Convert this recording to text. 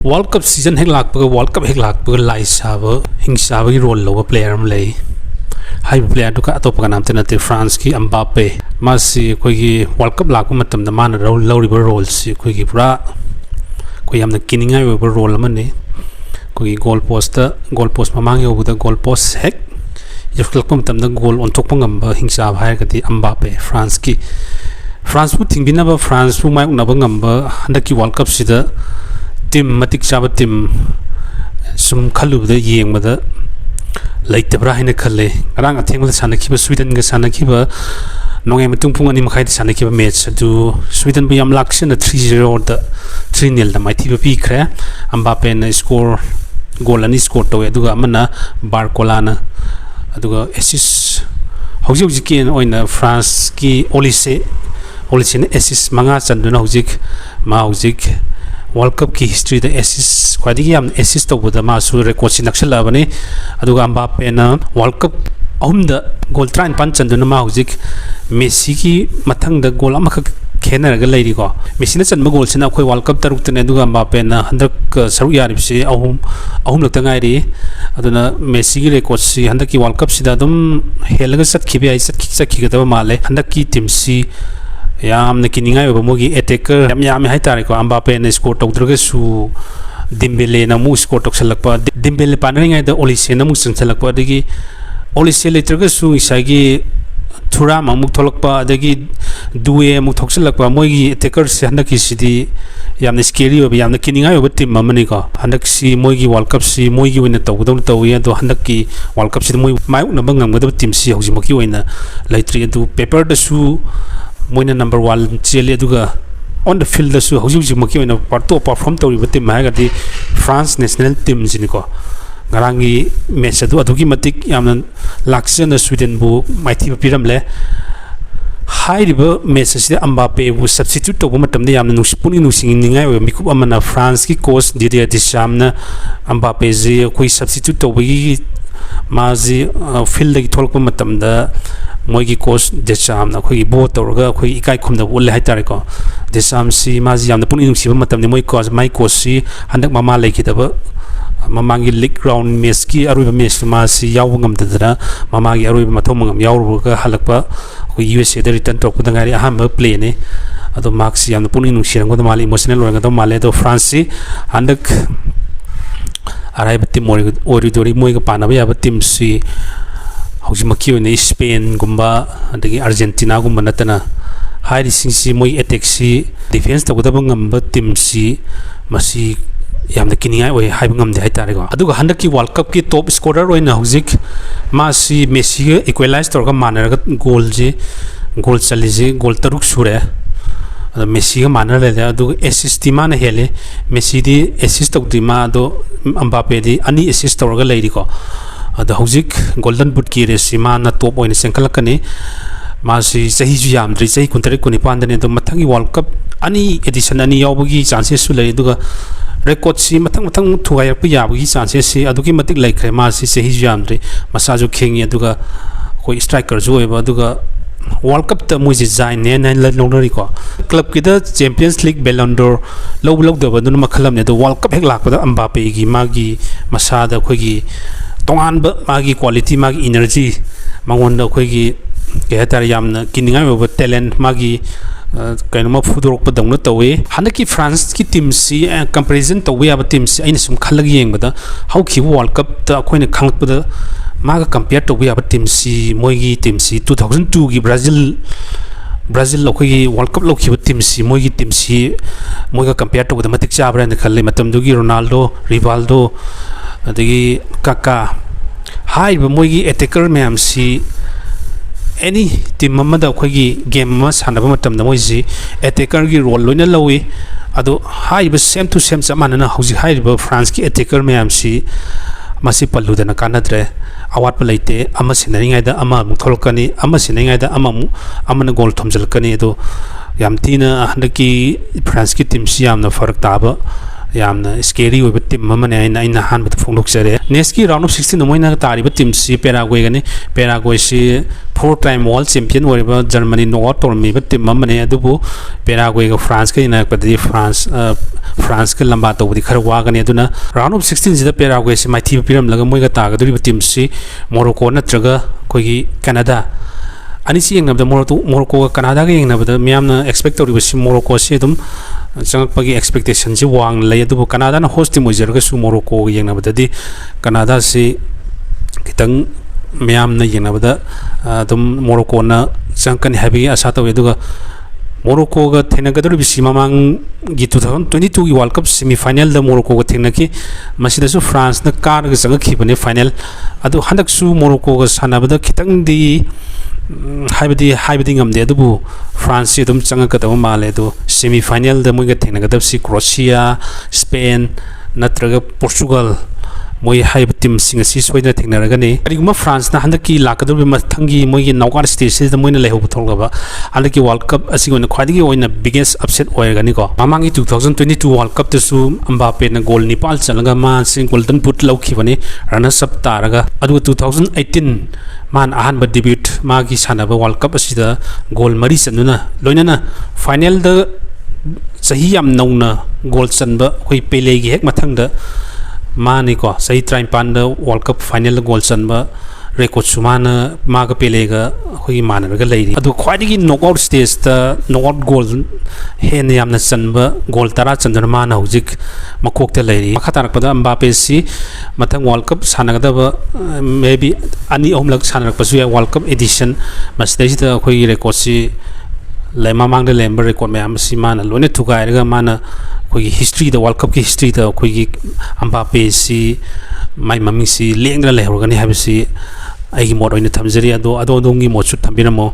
World Cup season hek lakpa World Cup hek lakpa lai saba hing saba ki role lo player am lei hai player du ka to pa nam tena te France ki Mbappe masi koi ki World Cup lakpa matam da man ro ri role si koi ki pura koi yam na kininga we role man ni koi goal post mamang yo da goal post hek je lakpa matam da goal on tok pangam ba hing saba hai ka ti Mbappe France bu tingbina ba France bu mai na ba ngam ba handa ki World Cup si da team matik chaba team sum khalu da yeng mada laite bra hina khalle arang atheng da sana khiba Sweden ga sana khiba nongai matung pung ani makhai da sana khiba match adu Sweden bu yam lakshan 3-0 da 3-0 da mai thiba pi khre Mbappe na score goal ani score to aduga amana Barcolana aduga assist hauji ki oina France ki Olise ne assist manga chanduna hauji World Cup ki history da assist kwadi yam assist to buda ma su record sin nakshal abani aduga Mbappe na World Cup ahumda goal train panchan duna ma hujik Messi ki mathang da goal amakha khena ga leiri ko Messi na chan ma goal sina khoi World Cup taruk tane aduga Mbappe na handak saru yarib se ahum lakta ngai ri aduna Messi ki record si handak ki World Cup sida dum helaga sat khibi ai sat ki ga da male handak ki team si yam na kininga yo mogi attacker yam hai tare ko Mbappe ne score tok droge su Dembele na mu score tok salakpa Dembele panringa da Olise na mu salakpa degi Olise letter su isagi thura mamuk tholakpa degi duwe mu thok salakpa mogi attacker se handa ki sidi yam na scary yo yam na kininga yo team mamani ko handak si mogi World Cup si mogi wina taw ya do handak ki World Cup si moi mai na bangam da team si hoji moki wina laitri du paper da su moina number 1 cheli aduga on the field su hoji maki oina parto perform tawri bate maga di France national team jiniko garangi match adugi matik yamna laksana Sweden bu maithi piramle high river match si Mbappe bu substitute to matam de yamna nuspuni nusing ningai we mikup amana France ki coach Didier Deschamps na Mbappe ji koi substitute to bi mazi field gi tholpa matam da moigi coach Deschamps na khoi bo torga khoi ikai khumda ul hai tare ko Deschamps si mazi yamna puni nungsiba matam ni moi coach si handak mama leki daba mamangi league round match ki aruba match ma si yaw ngam da mamagi aruba mathom ngam yaw ga halakpa khoi USA da return tok da ngari aham play ne ado marks yamna puni nungsirang ko mali emotional ro ga male do France si handak arai batti oridori moi ga panaba ya team si hauji maki ne Spain gumba adagi Argentina gumba natana high si moi attack si defense ta godaba ngamba team si masi yamna kininga oi haib ngam de haitare go aduga handaki World Cup ki top scorer oina hujik masi Messi ga equalize torga manara goal chali goal taruk sure Messi ga manara le aduga assist ma na hele Messi di assist tok di ma do Mbappe di ani assist torga leiri ko ada hujik golden boot ki race ma na top oina senkalakani masi sahi ju yamdri sahi kuntare kuni pandane do mathangi World Cup ani edition ani yawbugi chances su lei duga record si mathang thugai pu yabugi chances si adugi matik laikre masi sahi ju yamdri masaju khengi aduga koi striker ju eba aduga World Cup ta muji zain ne na lonori ko club ki da Champions League Ballon d'Or low da badun makhalam ne do World Cup hek lak da Mbappe gi magi masada khoi gi tongan ba magi quality magi energy mangon da khoi gi ke tar yamna kininga ba talent magi kainoma fudorok pa dangna tawe hanaki France ki team si comparison tawe aba team si aina sum khalag yeng bada how ki World Cup ta khoina khangp da maga compare tawe aba team si moigi team si 2002 gi Brazil lo khoi World Cup lo ki team si moigi team si moiga compare tawe da matik cha brand khalle matam dugi Ronaldo Rivaldo adagi Kaka hai ba moigi attacker ma'am si any team mamada khoi game ma sanaba matam da moiji attacker gi role loina lowi ado hai ba same to same samana na hauji hai ba France ki attacker ma'am si masi pallu da na kanadre awat pa leite ama sinaringai da ama mutholkani ama sinaringai da ama na goal thomjalkani do yamtina handaki France ki team si yamna farak taba yamna scary we team mamane aina han but phonglok sare next ki round of 16 moina tari team si Paraguay gani Paraguay si 4-time world champion oriba Germany knockout tormi ba team amane adubu Paraguay ga France ka ina padri France ka lamba to budi khar wagani aduna round of 16 sida Paraguay se mai thi piram laga moi ga ta ga duri team si Morocco natraga koigi Canada ani si yengnabda Morocco ga Canada ga yengnabda miyamna expect toriba si Morocco si dum changpagi expectation si wang lay adubu Canada na host team ojer ga su Morocco ga yengnabda di Canada si kitang miyamna yengnabda dum Morocco na changkan habi asa tawe duga Morocco ga thenagadori bisi mamang gi 2022 gi World Cup semi final da Morocco ga thenaki masida su France na kar ga sanga khibane final adu handak su Morocco ga sanabada kitang di haibadi ngamde adubu France si dum changa ka daw male do semi final da moiga thengnagadab si Croatia Spain natraga Portugal moi haib team singa si soida thengnaragani ariguma France na handaki lakadurbi mathangi moigi knockout stage se moina leho tholgaba handaki World Cup asigona khwadigi oina biggest upset oirgani ko mamangi 2022 World Cup tesu Mbappe na goal nipal chalaga ma sing golden boot laukhibani runners up taraga adu 2018 man ahanba debut magi sanaba World Cup asida goal mari chanuna loinana final da sahi yam nauna goal chanba khoi Pele gi hek mathang da mani ko sahi try panda World Cup final goal chanba record sumana maga Pele ga khoi manaraga leiri adu khwaidigi knockout stage ta knockout goal hen yamna chanba goal tara chandana mana hojik makok te leiri makhatarakpada Mbappe si mathang World Cup sanagadaba maybe ani omlak sanarakpasu ya World Cup edition masdai ta khoi record si lema mangda lember record mayam si mana lone thugairaga mana khoi history da World Cup ki history da khoi Mbappe si mai mami si lengra lehorgani habisi aigi mod oina thamjari ado dongi mod chu thambiramo